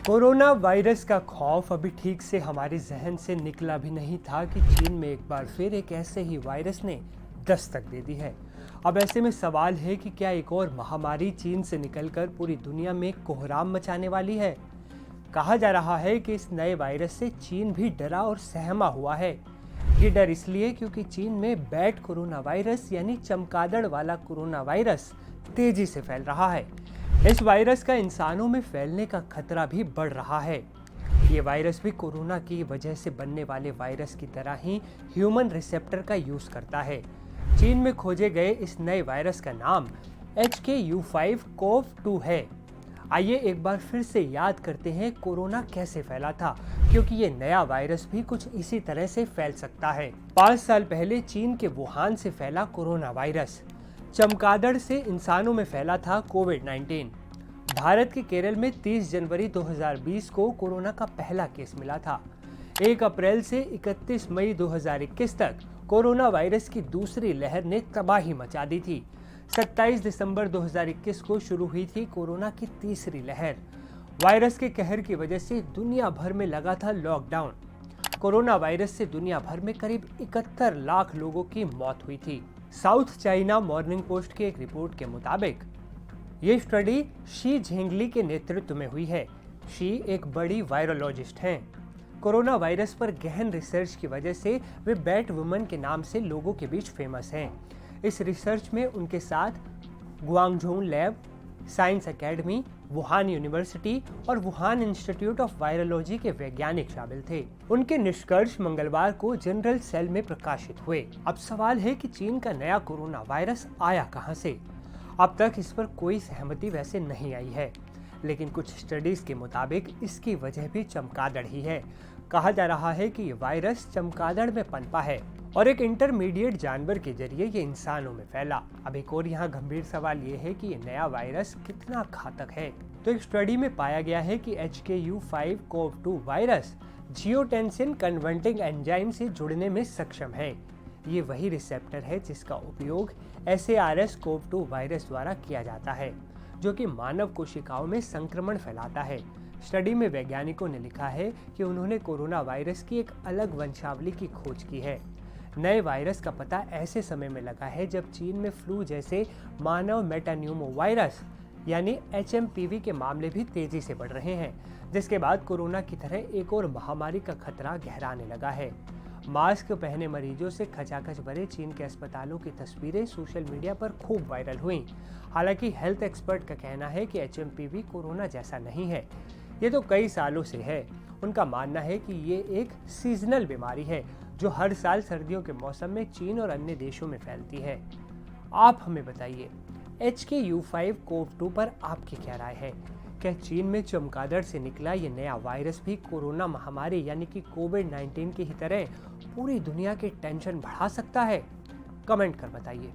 Corona virus का खौफ अभी ठीक से हमारे जहन से निकला भी नहीं था कि चीन में एक बार फिर एक ऐसे ही वायरस ने दस्तक दे दी है। अब ऐसे में सवाल है कि क्या एक और महामारी चीन से निकलकर पूरी दुनिया में कोहराम मचाने वाली है। कहा जा रहा है कि इस नए वायरस से चीन भी डरा और सहमा हुआ है। ये डर इसलिए क्योंकि चीन में बैट कोरोना वायरस यानी चमगादड़ वाला कोरोना वायरस तेजी से फैल रहा है। इस वायरस का इंसानों में फैलने का खतरा भी बढ़ रहा है। ये वायरस भी कोरोना की वजह से बनने वाले वायरस की तरह ही ह्यूमन रिसेप्टर का यूज करता है। चीन में खोजे गए इस नए वायरस का नाम HKU5CoV-2 है। आइए एक बार फिर से याद करते हैं कोरोना कैसे फैला था, क्योंकि ये नया वायरस भी कुछ इसी तरह से फैल सकता है। 5 साल पहले चीन के वुहान से फैला कोरोना वायरस। चमगादड़ से इंसानों में फैला था कोविड-19। भारत के केरल में 30 जनवरी 2020 को कोरोना का पहला केस मिला था। 1 अप्रैल से 31 मई 2021 तक कोरोना वायरस की दूसरी लहर ने तबाही मचा दी थी। 27 दिसंबर 2021 को शुरू हुई थी कोरोना की तीसरी लहर। वायरस के कहर की वजह से दुनिया भर में लगा था लॉकडाउन। कोरोना वायरस से दुनिया भर में करीब 71 लाख लोगों की मौत हुई थी। साउथ चाइना मॉर्निंग पोस्ट की एक रिपोर्ट के मुताबिक ये स्टडी शी झेंगली के नेतृत्व में हुई है। शी एक बड़ी वायरोलॉजिस्ट हैं। कोरोना वायरस पर गहन रिसर्च की वजह से वे बैट वुमन के नाम से लोगों के बीच फेमस हैं। इस रिसर्च में उनके साथ Guangzhou lab, science academy, Wuhan university और वुहान इंस्टीट्यूट ऑफ वायरोलॉजी के वैज्ञानिक शामिल थे। उनके निष्कर्ष मंगलवार को जनरल सेल में प्रकाशित हुए। अब सवाल है कि चीन का नया कोरोना वायरस आया कहां से। अब तक इस पर कोई सहमति वैसे नहीं आई है, लेकिन कुछ स्टडीज के मुताबिक इसकी वजह भी चमगादड़ ही है। कहा जा रहा है कि ये वायरस चमगादड़ में पनपा है और एक इंटरमीडिएट जानवर के जरिए ये इंसानों में फैला। अब एक और यहाँ गंभीर सवाल ये है कि ये नया वायरस कितना घातक है। तो एक स्टडी में पाया गया है कि HKU5CoV-2 वायरस जियोटेंसिन कन्वर्टिंग एंजाइम से जुड़ने में सक्षम है। ये वही रिसेप्टर है जिसका उपयोग SARS-CoV-2 वायरस द्वारा किया जाता है, जो कि मानव कोशिकाओं में संक्रमण फैलाता है। स्टडी में वैज्ञानिकों ने लिखा है कि उन्होंने कोरोना वायरस की एक अलग वंशावली की खोज की है। नए वायरस का पता ऐसे समय में लगा है जब चीन में फ्लू जैसे मानव मेटान्यूमो वायरस यानी HMPV के मामले भी तेजी से बढ़ रहे हैं, जिसके बाद कोरोना की तरह एक और महामारी का खतरा गहराने लगा है। मास्क पहने मरीजों से खचाखच भरे चीन के अस्पतालों की तस्वीरें सोशल मीडिया पर खूब वायरल हुई। हालांकि हेल्थ एक्सपर्ट का कहना है कि HMPV कोरोना जैसा नहीं है, ये तो कई सालों से है। उनका मानना है कि ये एक सीजनल बीमारी है जो हर साल सर्दियों के मौसम में चीन और अन्य देशों में फैलती है। आप हमें बताइए, HKU5CoV-2 पर आपकी क्या राय है। क्या चीन में चमगादड़ से निकला ये नया वायरस भी कोरोना महामारी यानी कि कोविड-19 की ही तरह पूरी दुनिया की टेंशन बढ़ा सकता है? कमेंट कर बताइए।